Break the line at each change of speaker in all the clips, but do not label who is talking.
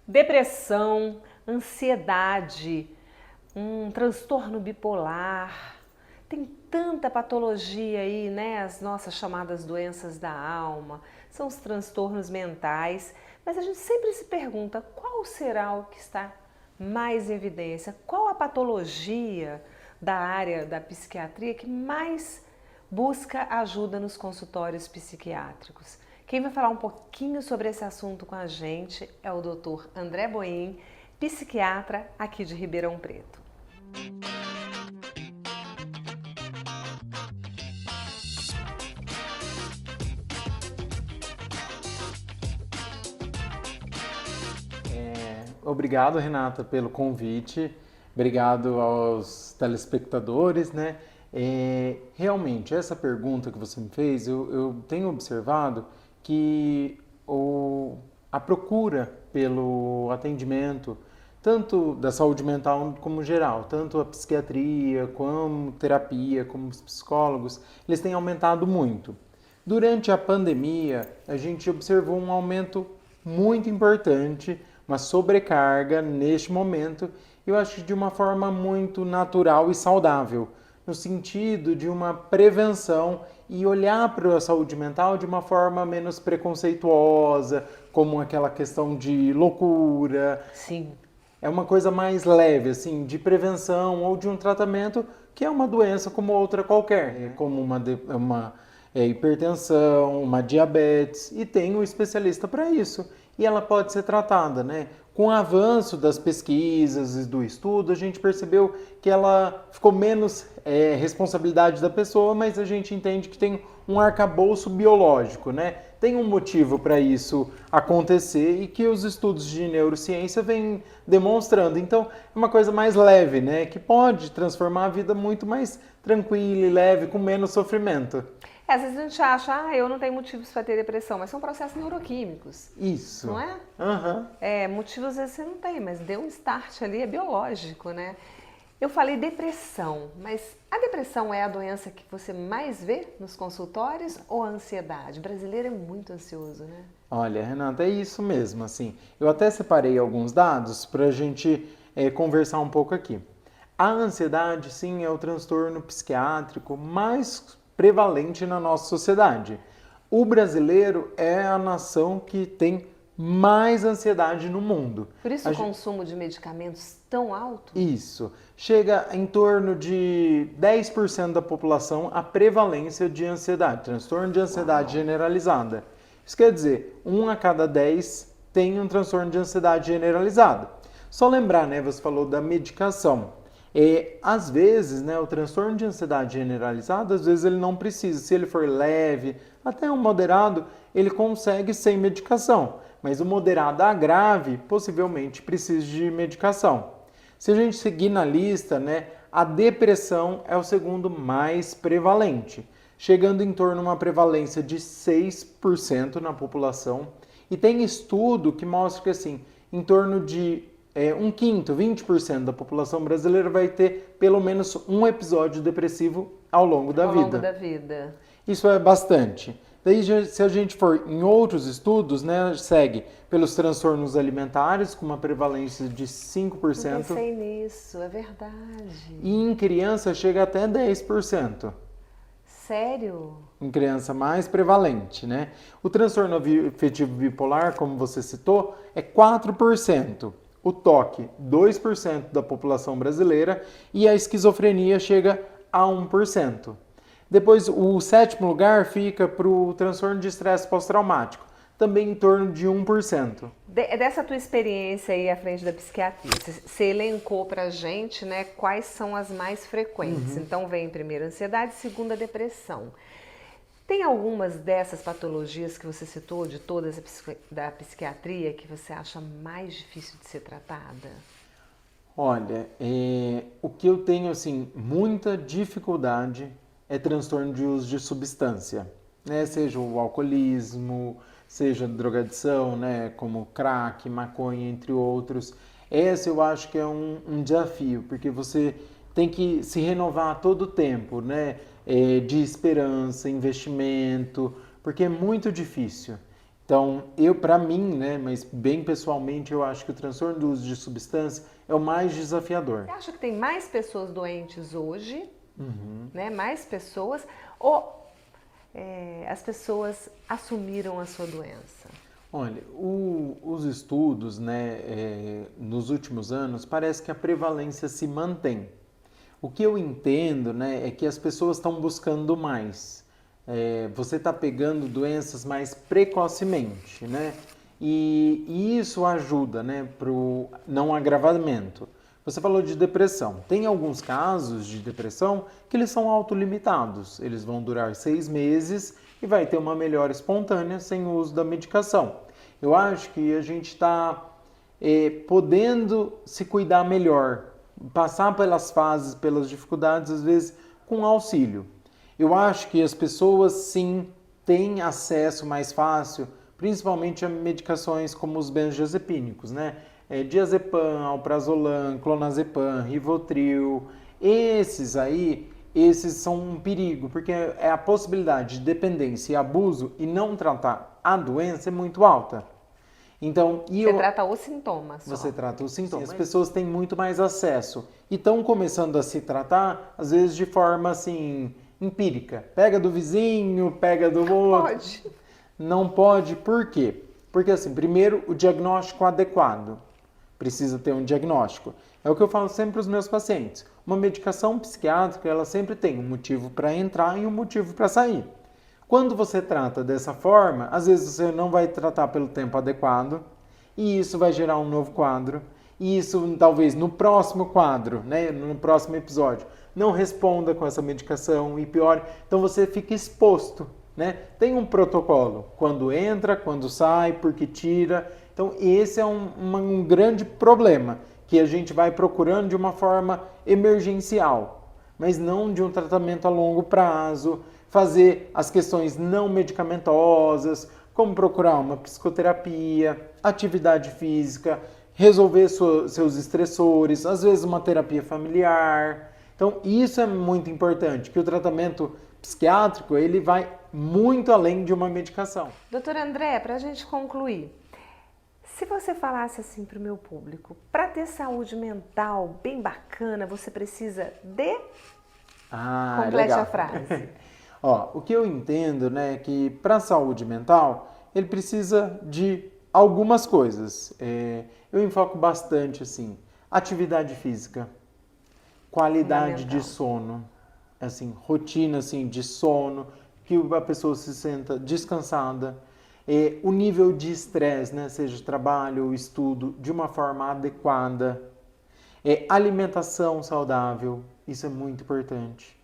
Depressão, ansiedade, um transtorno bipolar. Tem tanta patologia aí, né? As nossas chamadas doenças da alma, são os transtornos mentais, mas a gente sempre se pergunta qual será o que está mais em evidência, qual a patologia da área da psiquiatria que mais busca ajuda nos consultórios psiquiátricos. Quem vai falar um pouquinho sobre esse assunto com a gente é o Dr. André Boim, psiquiatra aqui de Ribeirão Preto.
Obrigado, Renata, pelo convite. Obrigado aos telespectadores, né? Realmente, essa pergunta que você me fez, eu tenho observado que a procura pelo atendimento, tanto da saúde mental como geral, tanto a psiquiatria, como terapia, como os psicólogos, eles têm aumentado muito. Durante a pandemia, a gente observou um aumento muito importante, uma sobrecarga neste momento, eu acho que de uma forma muito natural e saudável, no sentido de uma prevenção e olhar para a saúde mental de uma forma menos preconceituosa, como aquela questão de loucura.
Sim.
É uma coisa mais leve, assim, de prevenção ou de um tratamento que é uma doença como outra qualquer, como uma hipertensão, uma diabetes, e tem um especialista para isso. E ela pode ser tratada, né? Com o avanço das pesquisas e do estudo, a gente percebeu que ela ficou menos responsabilidade da pessoa, mas a gente entende que tem um arcabouço biológico, né? Tem um motivo para isso acontecer e que os estudos de neurociência vêm demonstrando. Então, é uma coisa mais leve, né? Que pode transformar a vida muito mais tranquila e leve, com menos sofrimento.
Às vezes a gente acha, eu não tenho motivos para ter depressão, mas são processos neuroquímicos,
Isso.
não é?
Aham.
Motivos às vezes você não tem, mas deu um start ali, é biológico, né? Eu falei depressão, mas a depressão é a doença que você mais vê nos consultórios ou a ansiedade? O brasileiro é muito ansioso, né?
Olha, Renata, é isso mesmo, assim. Eu até separei alguns dados para a gente conversar um pouco aqui. A ansiedade, sim, é o transtorno psiquiátrico mais prevalente na nossa sociedade. O brasileiro é a nação que tem mais ansiedade no mundo.
Por isso o consumo de medicamentos tão alto?
Isso. Chega em torno de 10% da população a prevalência de ansiedade, transtorno de ansiedade generalizada. Isso quer dizer, 1 a cada 10 tem um transtorno de ansiedade generalizada. Só lembrar, né, você falou da medicação. Às vezes, né, o transtorno de ansiedade generalizada, às vezes ele não precisa. Se ele for leve, até um moderado, ele consegue sem medicação. Mas o moderado a grave, possivelmente precisa de medicação. Se a gente seguir na lista, né, a depressão é o segundo mais prevalente, chegando em torno a uma prevalência de 6% na população. E tem estudo que mostra que assim, em torno de um quinto, 20% da população brasileira vai ter pelo menos um episódio depressivo ao longo da vida.
Ao longo da vida.
Isso é bastante. Daí, se a gente for em outros estudos, né, segue pelos transtornos alimentares, com uma prevalência de 5%.
Não pensei nisso, é verdade.
E em criança chega até 10%.
Sério?
Em criança mais prevalente, né? O transtorno afetivo bipolar, como você citou, é 4%. O TOC, 2% da população brasileira. E a esquizofrenia chega a 1%. Depois, o sétimo lugar fica para o transtorno de estresse pós-traumático, também em torno de 1%.
Dessa tua experiência aí à frente da psiquiatria, você elencou pra gente, né, quais são as mais frequentes. Então vem primeiro a ansiedade, segundo a depressão. Tem algumas dessas patologias que você citou, de todas da psiquiatria, que você acha mais difícil de ser tratada?
Olha, o que eu tenho, assim, muita dificuldade é transtorno de uso de substância, né? Seja o alcoolismo, seja drogadição, né? Como crack, maconha, entre outros. Esse eu acho que é um desafio, porque você tem que se renovar a todo tempo, né? De esperança, investimento, porque é muito difícil. Então, para mim, né, mas bem pessoalmente, eu acho que o transtorno do uso de substância é o mais desafiador.
Você acha que tem mais pessoas doentes hoje,
Uhum.
né? Mais pessoas, ou as pessoas assumiram a sua doença?
Olha, os estudos, né, nos últimos anos, parece que a prevalência se mantém. O que eu entendo, né, é que as pessoas estão buscando mais. Você está pegando doenças mais precocemente, né? E isso ajuda, né, para o não agravamento. Você falou de depressão. Tem alguns casos de depressão que eles são autolimitados. Eles vão durar 6 meses e vai ter uma melhora espontânea sem o uso da medicação. Eu acho que a gente está podendo se cuidar melhor, passar pelas fases, pelas dificuldades, às vezes com auxílio. Eu acho que as pessoas sim têm acesso mais fácil, principalmente a medicações como os benzodiazepínicos, né? Diazepam, alprazolam, clonazepam, Rivotril. Esses são um perigo, porque a possibilidade de dependência e abuso e não tratar a doença é muito alta. Então,
Você trata os sintomas só.
Você trata os sintomas. As pessoas têm muito mais acesso e estão começando a se tratar, às vezes de forma assim, empírica. Pega do vizinho, pega do outro.
Pode.
Não pode, por quê? Porque assim, primeiro, o diagnóstico adequado. Precisa ter um diagnóstico. É o que eu falo sempre para os meus pacientes. Uma medicação psiquiátrica, ela sempre tem um motivo para entrar e um motivo para sair. Quando você trata dessa forma, às vezes você não vai tratar pelo tempo adequado e isso vai gerar um novo quadro. E isso talvez no próximo quadro, né, no próximo episódio, não responda com essa medicação e pior. Então você fica exposto, né? Tem um protocolo, quando entra, quando sai, porque tira. Então esse é um grande problema que a gente vai procurando de uma forma emergencial, mas não de um tratamento a longo prazo. Fazer as questões não medicamentosas, como procurar uma psicoterapia, atividade física, resolver seus estressores, às vezes uma terapia familiar. Então, isso é muito importante, que o tratamento psiquiátrico ele vai muito além de uma medicação.
Doutor André, para a gente concluir, se você falasse assim para o meu público, para ter saúde mental bem bacana, você precisa de... Complete
legal.
a frase.
Ó, o que eu entendo, né, é que para a saúde mental, ele precisa de algumas coisas. Eu enfoco bastante, assim, atividade física, qualidade de sono, assim, rotina, assim, de sono, que a pessoa se sinta descansada, o nível de estresse, né, seja trabalho ou estudo, de uma forma adequada, alimentação saudável, isso é muito importante.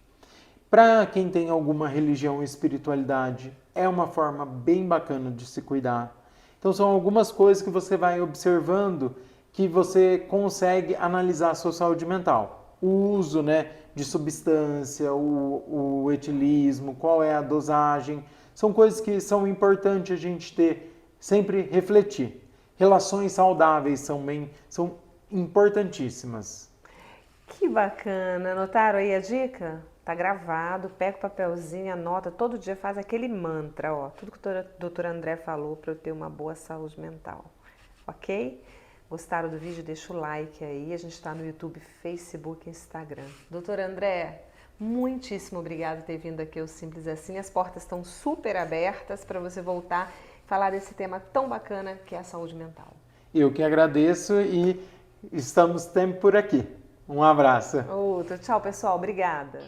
Para quem tem alguma religião ou espiritualidade, é uma forma bem bacana de se cuidar. Então são algumas coisas que você vai observando que você consegue analisar a sua saúde mental. O uso, né, de substância, o etilismo, qual é a dosagem, são coisas que são importantes a gente ter, sempre refletir. Relações saudáveis são importantíssimas.
Que bacana! Anotaram aí a dica? Tá gravado, pega o papelzinho, anota, todo dia faz aquele mantra, ó. Tudo que o doutor André falou para eu ter uma boa saúde mental, ok? Gostaram do vídeo? Deixa o like aí. A gente está no YouTube, Facebook e Instagram. Doutor André, muitíssimo obrigado por ter vindo aqui ao Simples Assim. As portas estão super abertas para você voltar e falar desse tema tão bacana que é a saúde mental.
Eu que agradeço e estamos sempre por aqui. Um abraço.
Outro. Tchau, pessoal. Obrigada.